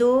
2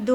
2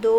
2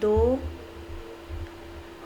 2